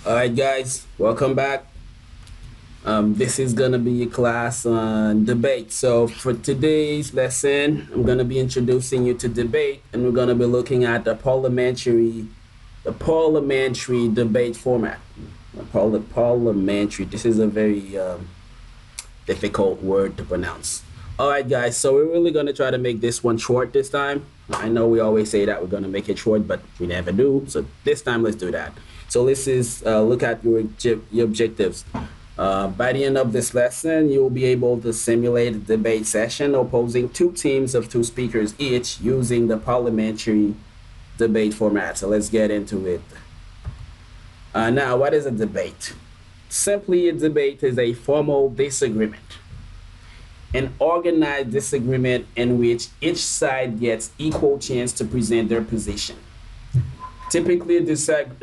All right, guys, welcome back. This is gonna be a class on debate. So for today's lesson, I'm gonna be introducing you to debate, and we're gonna be looking at the parliamentary debate format. Parliamentary. This is a very difficult word to pronounce. All right, guys. So we're really gonna try to make this one short this time. I know we always say that we're gonna make it short, but we never do. So this time, let's do that. So this is look at your objectives. By the end of this lesson, you'll be able to simulate a debate session opposing two teams of two speakers each using the parliamentary debate format. So let's get into it. Now, what is a debate? Simply, a debate is a formal disagreement, an organized disagreement in which each side gets equal chance to present their position. Typically, a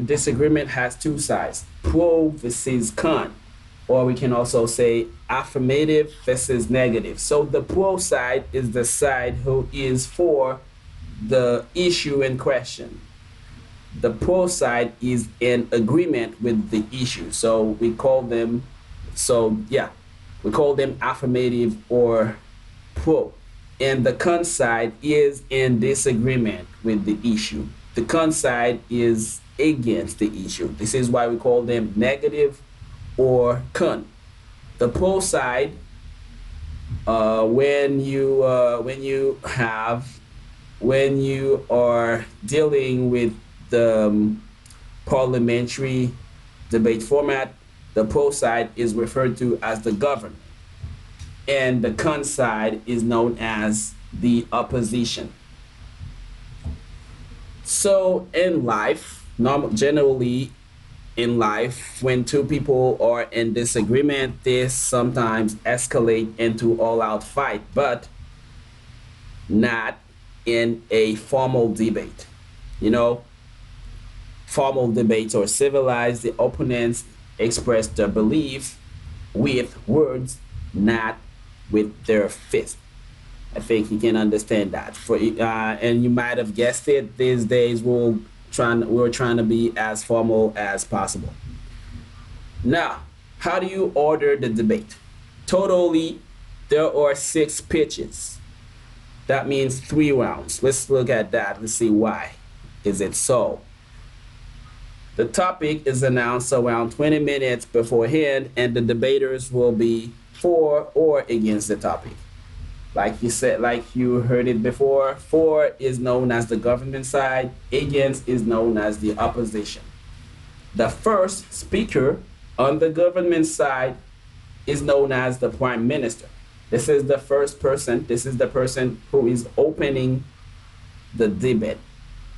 disagreement has two sides, pro versus con, or we can also say affirmative versus negative. So the pro side is the side who is for the issue in question. The pro side is in agreement with the issue. We call them affirmative or pro. And the con side is in disagreement with the issue. The con side is against the issue. This is why we call them negative or con. The pro side, when you are dealing with the parliamentary debate format, the pro side is referred to as the government, and the con side is known as the opposition. So generally in life, when two people are in disagreement, this sometimes escalate into all-out fight, but not in a formal debate. You know, formal debates or civilized, the opponents express their belief with words, not with their fist. I think you can understand that. And you might have guessed it. These days, we're trying to be as formal as possible. Now, how do you order the debate? Totally, there are six pitches. That means 3 rounds. Let's look at that. Let's see why. Is it so? The topic is announced around 20 minutes beforehand, and the debaters will be for or against the topic. Like you said, like you heard it before, for is known as the government side, against is known as the opposition. The first speaker on the government side is known as the prime minister. This is the first person, this is the person who is opening the debate.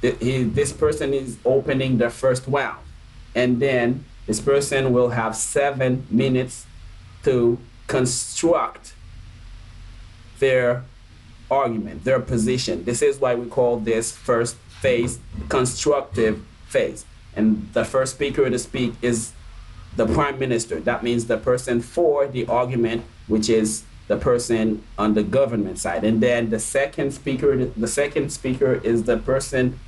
This person is opening the first round. And then this person will have 7 minutes to construct their argument, their position. This is why we call this first phase constructive phase. And the first speaker to speak is the prime minister. That means the person for the argument, which is the person on the government side. And then the second speaker is the person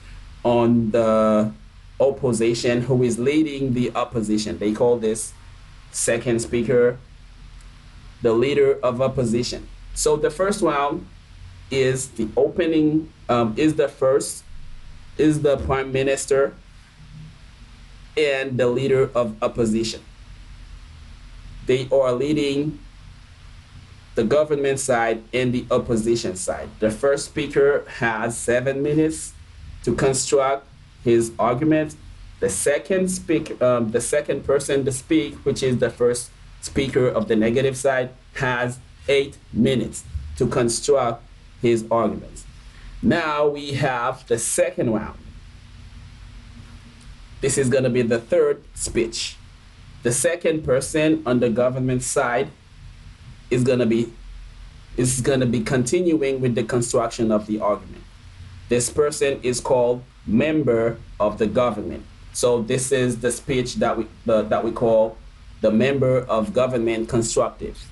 on the opposition who is leading the opposition. They call this second speaker the leader of opposition. So the first round is the opening, is the prime minister and the leader of opposition. They are leading the government side and the opposition side. The first speaker has 7 minutes to construct his argument. The second person to speak, which is the first speaker of the negative side, has 8 minutes to construct his arguments. Now we have the second round. This is going to be the third speech. The second person on the government side is going to be continuing with the construction of the argument. This person is called member of the government. So this is the speech that we call the member of government constructive.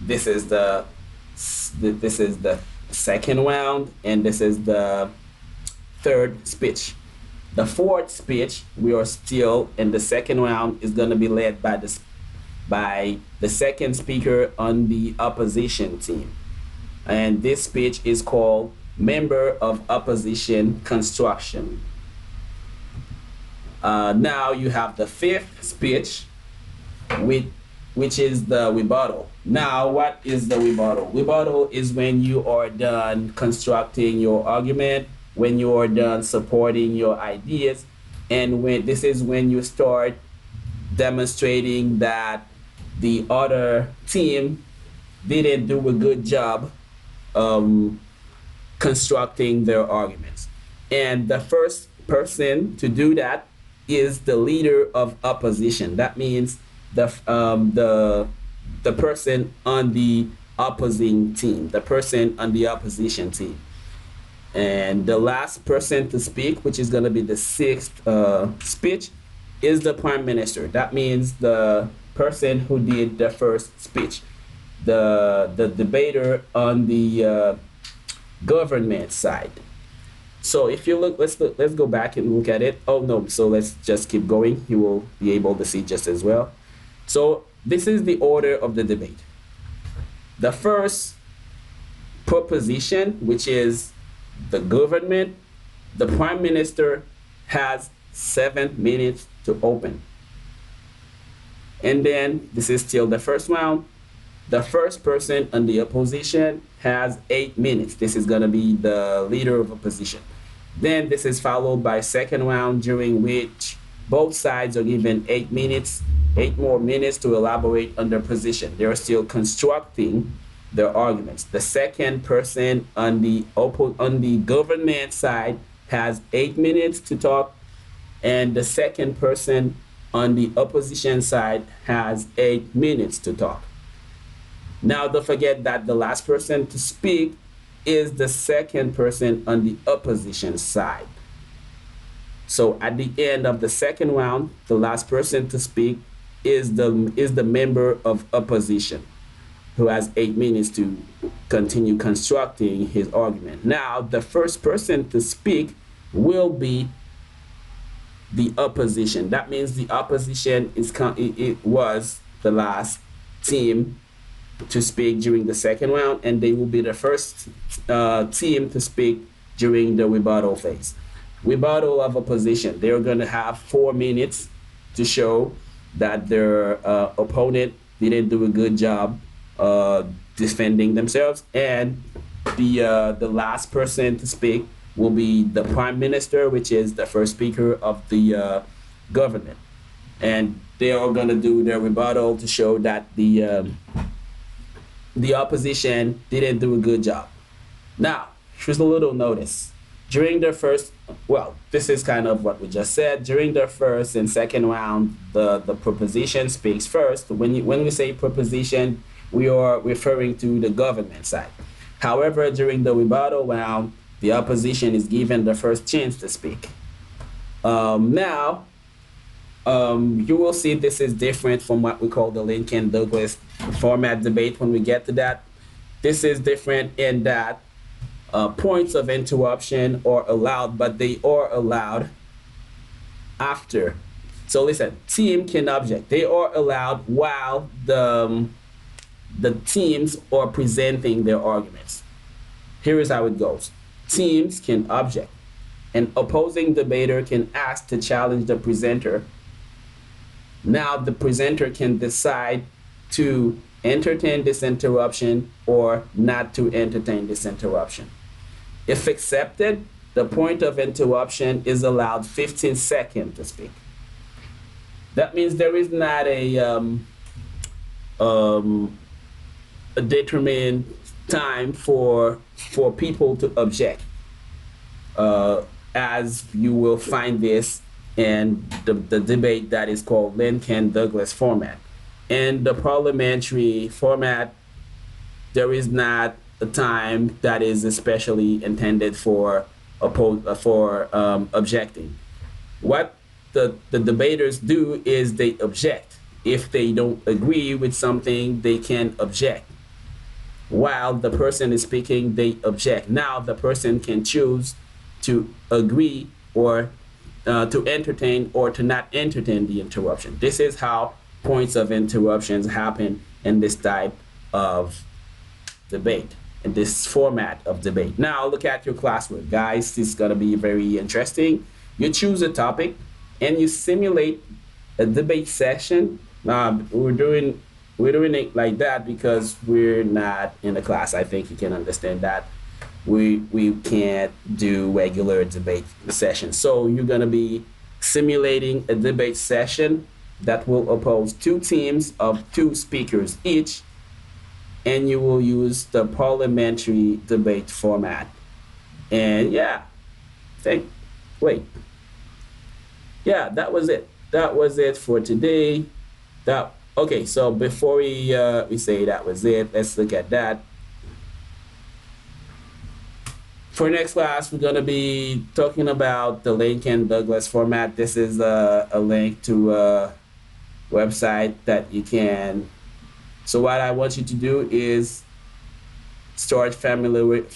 This is the second round, and this is the third speech. The fourth speech, we are still in the second round, is going to be led by the second speaker on the opposition team. And this speech is called Member of Opposition Construction. Now you have the fifth speech, which is the rebuttal. Now, what is the rebuttal? Rebuttal is when you are done constructing your argument, when you are done supporting your ideas, and this is when you start demonstrating that the other team didn't do a good job constructing their arguments. And the first person to do that is the leader of opposition. That means the person on the opposing team, the person on the opposition team. And the last person to speak, which is going to be the sixth speech, is the prime minister. That means the person who did the first speech, the debater on the government side. So if you look, let's go back and look at it. Oh no, so let's just keep going. You will be able to see just as well. So this is the order of the debate. The first proposition, which is the government, the prime minister has 7 minutes to open. And then this is still the first round. The first person on the opposition has 8 minutes. This is going to be the leader of opposition. Then this is followed by second round, during which both sides are given 8 minutes, 8 more minutes to elaborate on their position. They're still constructing their arguments. The second person on the government side has 8 minutes to talk, and the second person on the opposition side has 8 minutes to talk. Now, don't forget that the last person to speak is the second person on the opposition side. So at the end of the second round, the last person to speak is the member of opposition, who has 8 minutes to continue constructing his argument. Now, the first person to speak will be the opposition. That means the opposition it was the last team to speak during the second round, and they will be the first team to speak during the rebuttal phase. Rebuttal of opposition, they're going to have 4 minutes to show that their opponent didn't do a good job defending themselves, and the last person to speak will be the prime minister, which is the first speaker of the government, and they are going to do their rebuttal to show that the opposition didn't do a good job. Now, here's a little notice. During the first, well, this is kind of what we just said. During the first and second round, the proposition speaks first. When we say proposition, we are referring to the government side. However, during the rebuttal round, the opposition is given the first chance to speak. Now, you will see this is different from what we call the Lincoln-Douglas format debate when we get to that. This is different in that points of interruption are allowed, but they are allowed after. So listen, team can object. They are allowed while the teams are presenting their arguments. Here is how it goes. Teams can object. An opposing debater can ask to challenge the presenter. Now the presenter can decide to entertain this interruption or not to entertain this interruption. If accepted, the point of interruption is allowed 15 seconds to speak. That means there is not a determined time for people to object, as you will find this in the debate that is called Lincoln-Douglas format. In the parliamentary format, there is not a time that is especially intended for objecting. What the debaters do is they object. If they don't agree with something, they can object. While the person is speaking, they object. Now the person can choose to agree or to entertain or to not entertain the interruption. This is how points of interruptions happen in this type of debate, in this format of debate. Now look at your classwork, guys. This is gonna be very interesting. You choose a topic and you simulate a debate session. We're doing it like that because we're not in a class. I think you can understand that. We can't do regular debate sessions. So you're gonna be simulating a debate session that will oppose two teams of two speakers each, and you will use the parliamentary debate format. And yeah, think wait. Yeah, that was it. That was it for today. That okay, so before we say that was it, let's look at that. For next class, we're going to be talking about the Lincoln Douglas format. This is a link to a website that you can. So what I want you to do is start to familiarize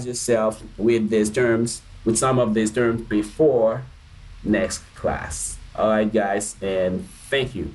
yourself with these terms, with some of these terms before next class. All right, guys, and thank you.